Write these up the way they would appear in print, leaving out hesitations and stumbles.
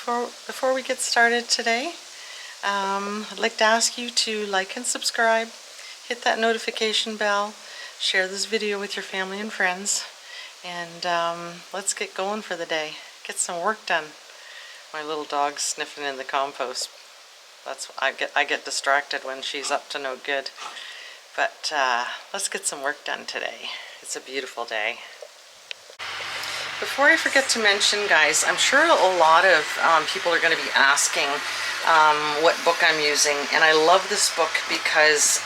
Before we get started today, I'd like to ask you to like and subscribe, hit that notification bell, share this video with your family and friends, and let's get going for the day. Get some work done. My little dog's sniffing in the compost. I get distracted when she's up to no good. But let's get some work done today. It's a beautiful day. Before I forget to mention, guys, I'm sure a lot of people are going to be asking what book I'm using, and I love this book because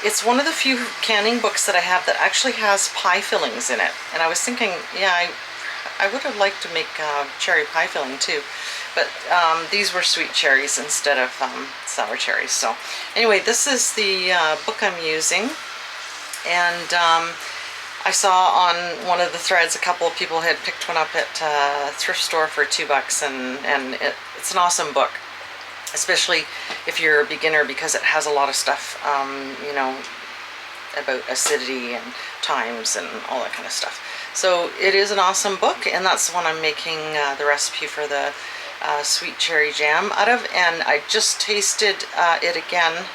it's one of the few canning books that I have that actually has pie fillings in it. And I was thinking, yeah, I would have liked to make cherry pie filling too, but these were sweet cherries instead of sour cherries. So anyway, this is the book I'm using, and I saw on one of the threads a couple of people had picked one up at a thrift store for $2, and it's an awesome book, especially if you're a beginner, because it has a lot of stuff, you know, about acidity and times and all that kind of stuff. So it is an awesome book, and that's the one I'm making the recipe for the sweet cherry jam out of. And I just tasted it again,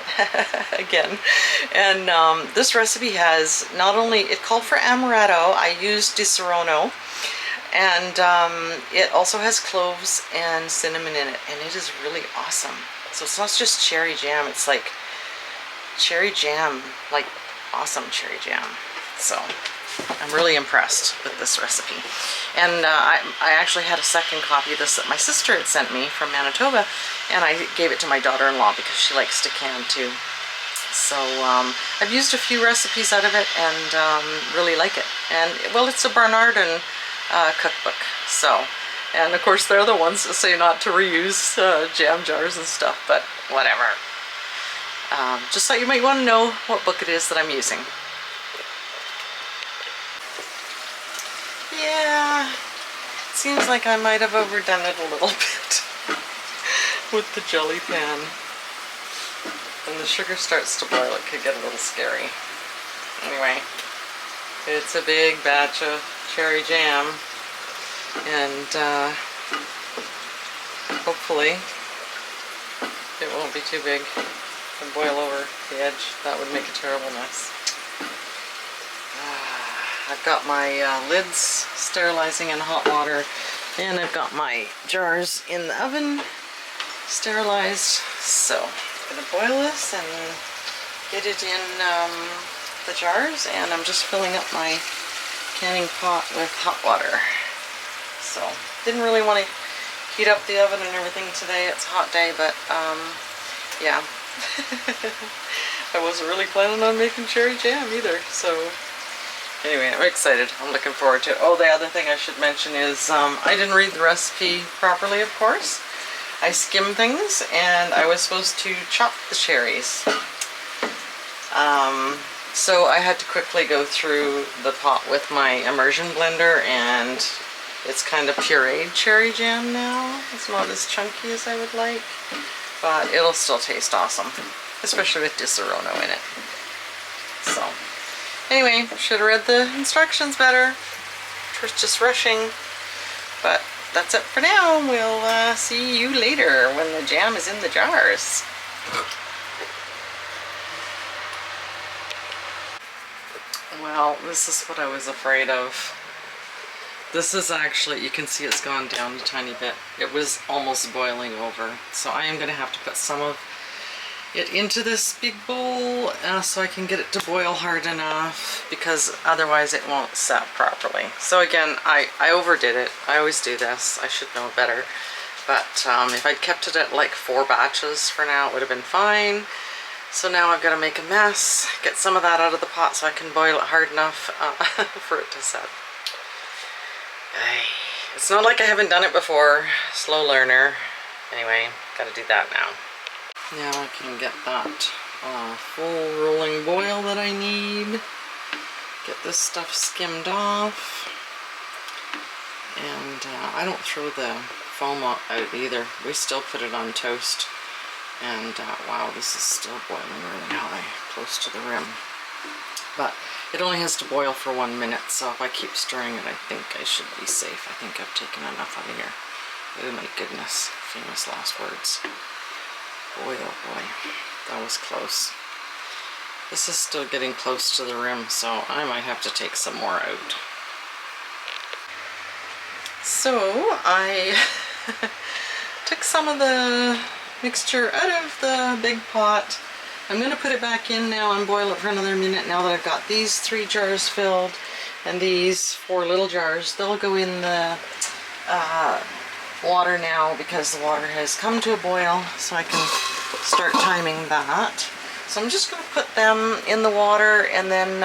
and this recipe has not only, it called for amaretto, I used Di Serrano, and it also has cloves and cinnamon in it, and it is really awesome. So it's not just cherry jam, it's like cherry jam, like awesome cherry jam. So I'm really impressed with this recipe. And I actually had a second copy of this that my sister had sent me from Manitoba, and I gave it to my daughter-in-law because she likes to can too. So I've used a few recipes out of it and really like it. And well, it's a Bernardin cookbook. So, and of course they're the ones that say not to reuse jam jars and stuff, but whatever. Just thought you might want to know what book it is that I'm using. Yeah, it seems like I might have overdone it a little bit with the jelly pan. When the sugar starts to boil, it could get a little scary. Anyway, it's a big batch of cherry jam, and hopefully it won't be too big and boil over the edge. That would make a terrible mess. I've got my lids sterilizing in hot water, and I've got my jars in the oven sterilized. So I'm going to boil this and get it in the jars, and I'm just filling up my canning pot with hot water. So didn't really want to heat up the oven and everything today. It's a hot day, but yeah. I wasn't really planning on making cherry jam either, so anyway, I'm excited. I'm looking forward to it. Oh, the other thing I should mention is I didn't read the recipe properly, of course. I skimmed things, and I was supposed to chop the cherries. So I had to quickly go through the pot with my immersion blender, and it's kind of pureed cherry jam now. It's not as chunky as I would like, but it'll still taste awesome, especially with Di Serrano in it. So anyway, should have read the instructions better. Just rushing. But that's it for now. We'll see you later when the jam is in the jars. Well, this is what I was afraid of. This is actually, you can see it's gone down a tiny bit. It was almost boiling over. So I am going to have to put some of it into this big bowl so I can get it to boil hard enough, because otherwise it won't set properly. So again, I overdid it. I always do this. I should know better. But if I'd kept it at like 4 batches for now, it would have been fine. So now I've got to make a mess, get some of that out of the pot so I can boil it hard enough for it to set. It's not like I haven't done it before. Slow learner. Anyway, got to do that now. Now I can get that full rolling boil that I need. Get this stuff skimmed off. And I don't throw the foam out either. We still put it on toast. And wow, this is still boiling really high, close to the rim. But it only has to boil for 1 minute, so if I keep stirring it, I think I should be safe. I think I've taken enough out of here. Oh my goodness, famous last words. Boy, oh boy, that was close. This is still getting close to the rim, so I might have to take some more out. So I took some of the mixture out of the big pot. I'm going to put it back in now and boil it for another minute now that I've got these 3 jars filled and these 4 little jars. They'll go in the water now because the water has come to a boil, so I can start timing that. So I'm just going to put them in the water and then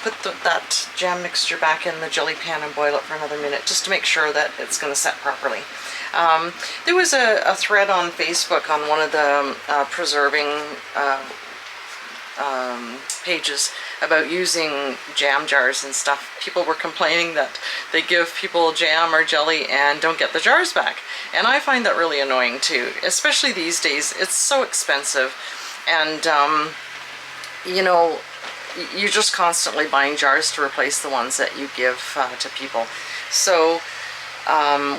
put that jam mixture back in the jelly pan and boil it for another minute just to make sure that it's going to set properly. There was a thread on Facebook on one of the preserving pages about using jam jars and stuff. People were complaining that they give people jam or jelly and don't get the jars back. And I find that really annoying too, especially these days. It's so expensive, and you know, you're just constantly buying jars to replace the ones that you give to people. So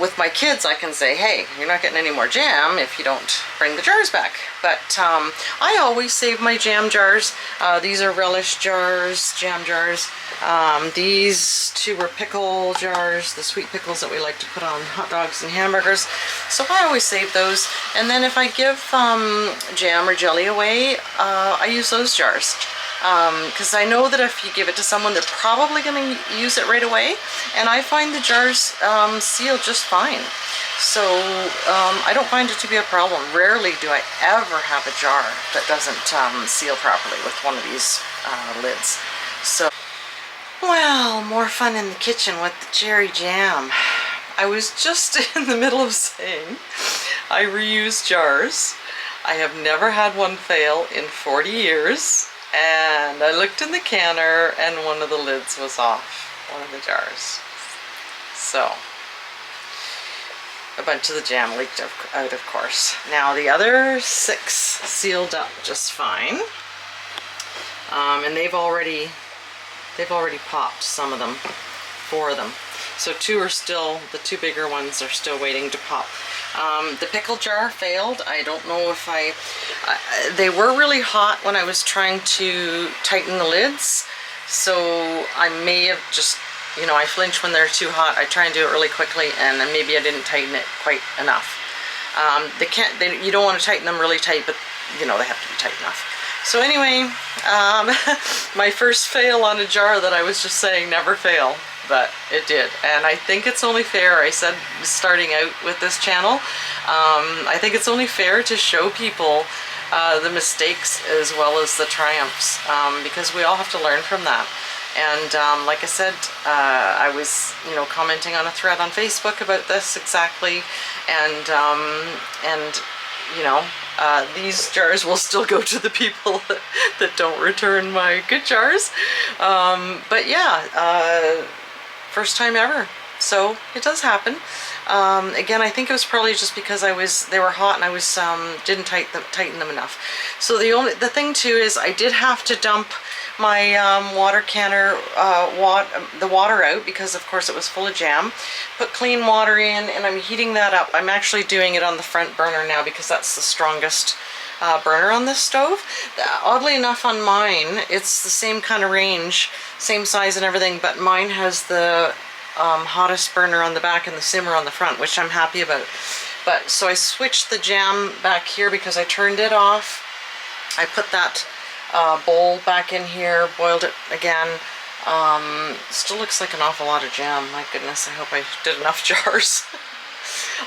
with my kids, I can say, hey, you're not getting any more jam if you don't bring the jars back. But I always save my jam jars. These are relish jars, jam jars. These 2 were pickle jars, the sweet pickles that we like to put on hot dogs and hamburgers. So I always save those. And then if I give jam or jelly away, I use those jars. Because I know that if you give it to someone, they're probably going to use it right away, and I find the jars seal just fine. So I don't find it to be a problem. Rarely do I ever have a jar that doesn't seal properly with one of these lids. So, well, more fun in the kitchen with the cherry jam. I was just in the middle of saying I reuse jars. I have never had one fail in 40 years. And I looked in the canner and one of the lids was off, one of the jars. So, a bunch of the jam leaked out, of course. Now the other 6 sealed up just fine. And they've already popped, some of them, 4 of them. So 2 are still, the 2 bigger ones are still waiting to pop. The pickle jar failed. I don't know if they were really hot when I was trying to tighten the lids. So I may have just, you know, I flinch when they're too hot. I try and do it really quickly, and then maybe I didn't tighten it quite enough. You don't want to tighten them really tight, but you know, they have to be tight enough. So anyway, my first fail on a jar that I was just saying never fail. But it did, and I think it's only fair. I said starting out with this channel, I think it's only fair to show people the mistakes as well as the triumphs, because we all have to learn from that. And like I said, I was, you know, commenting on a thread on Facebook about this exactly, and you know, these jars will still go to the people that don't return my good jars. But yeah. First time ever, so it does happen. Again, I think it was probably just because they were hot and I was didn't tighten them enough. So the thing too is I did have to dump my water canner, the water out, because of course it was full of jam. Put clean water in, and I'm heating that up. I'm actually doing it on the front burner now because that's the strongest burner on this stove. Oddly enough, on mine, it's the same kind of range, same size and everything, but mine has the hottest burner on the back and the simmer on the front, which I'm happy about. But so I switched the jam back here because I turned it off. I put that bowl back in here, boiled it again. Still looks like an awful lot of jam. My goodness, I hope I did enough jars.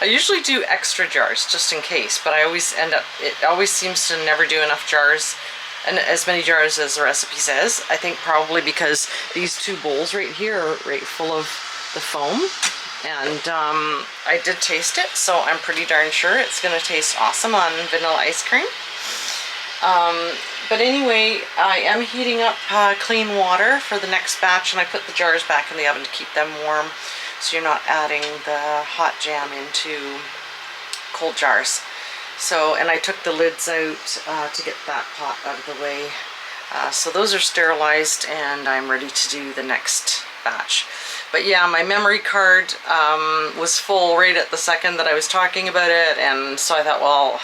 I usually do extra jars just in case, but I always end up, it always seems to never do enough jars, and as many jars as the recipe says. I think probably because these 2 bowls right here are right full of the foam, and I did taste it, so I'm pretty darn sure it's going to taste awesome on vanilla ice cream. But anyway, I am heating up clean water for the next batch, and I put the jars back in the oven to keep them warm, so you're not adding the hot jam into cold jars. So, and I took the lids out to get that pot out of the way. So those are sterilized, and I'm ready to do the next batch. But yeah, my memory card was full right at the second that I was talking about it, and so I thought, well,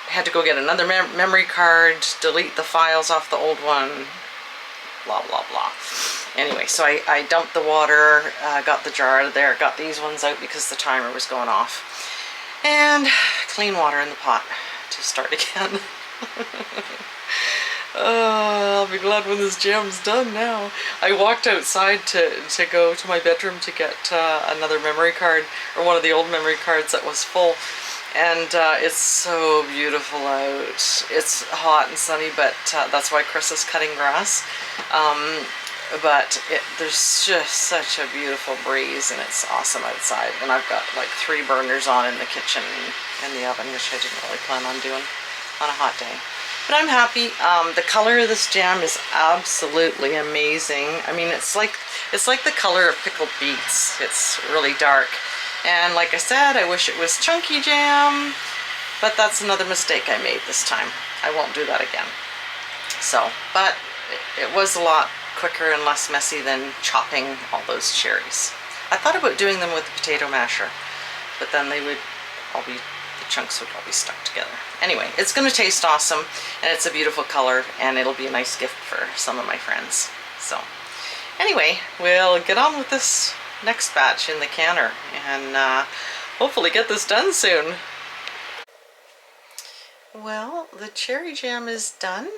I had to go get another memory card, delete the files off the old one, blah blah blah. Anyway, so I dumped the water, got the jar out of there, got these ones out because the timer was going off, and clean water in the pot to start again. I'll be glad when this jam's done now. I walked outside to go to my bedroom to get another memory card, or one of the old memory cards that was full. And it's so beautiful out. It's hot and sunny, but that's why Chris is cutting grass. But there's just such a beautiful breeze, and it's awesome outside. And I've got like 3 burners on in the kitchen and the oven, which I didn't really plan on doing on a hot day. But I'm happy. The color of this jam is absolutely amazing. I mean, it's like the color of pickled beets. It's really dark. And like I said, I wish it was chunky jam, but that's another mistake I made this time. I won't do that again. So, but it was a lot quicker and less messy than chopping all those cherries. I thought about doing them with the potato masher, but then they would all be, the chunks would all be stuck together. Anyway, it's going to taste awesome, and it's a beautiful color, and it'll be a nice gift for some of my friends. So, anyway, we'll get on with this next batch in the canner, and hopefully get this done soon. Well, the cherry jam is done.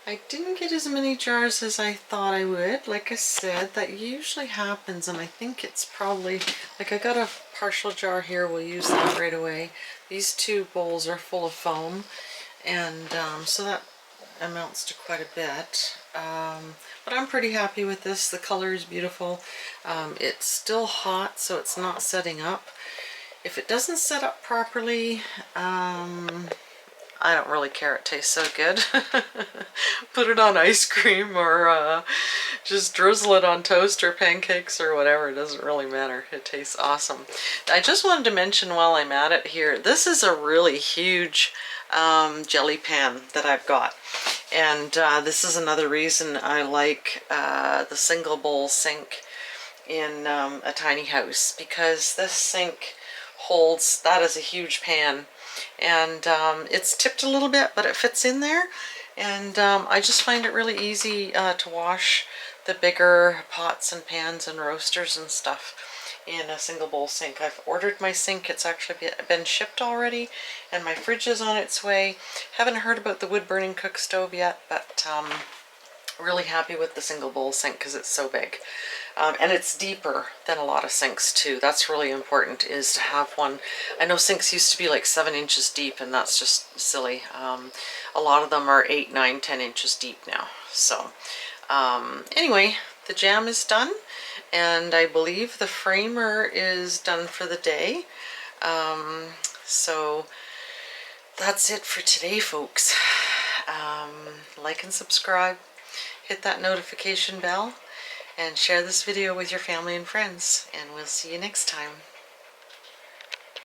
I didn't get as many jars as I thought I would. Like I said, that usually happens, and I think it's probably, like I got a partial jar here, we'll use that right away. These 2 bowls are full of foam, and so that amounts to quite a bit. But I'm pretty happy with this. The color is beautiful. It's still hot, so it's not setting up. If it doesn't set up properly, I don't really care. It tastes so good. Put it on ice cream, or just drizzle it on toast or pancakes or whatever. It doesn't really matter. It tastes awesome. I just wanted to mention while I'm at it here, this is a really huge jelly pan that I've got. And this is another reason I like the single bowl sink in a tiny house, because this sink holds, that is a huge pan, and it's tipped a little bit, but it fits in there, and I just find it really easy to wash the bigger pots and pans and roasters and stuff in a single bowl sink. I've ordered my sink. It's actually been shipped already, and my fridge is on its way. Haven't heard about the wood burning cook stove yet, but really happy with the single bowl sink because it's so big. And it's deeper than a lot of sinks too. That's really important, is to have one. I know sinks used to be like 7 inches deep, and that's just silly. A lot of them are 8, 9, 10 inches deep now. So anyway, the jam is done, and I believe the framer is done for the day. So that's it for today, folks. Like and subscribe, hit that notification bell, and share this video with your family and friends, and we'll see you next time.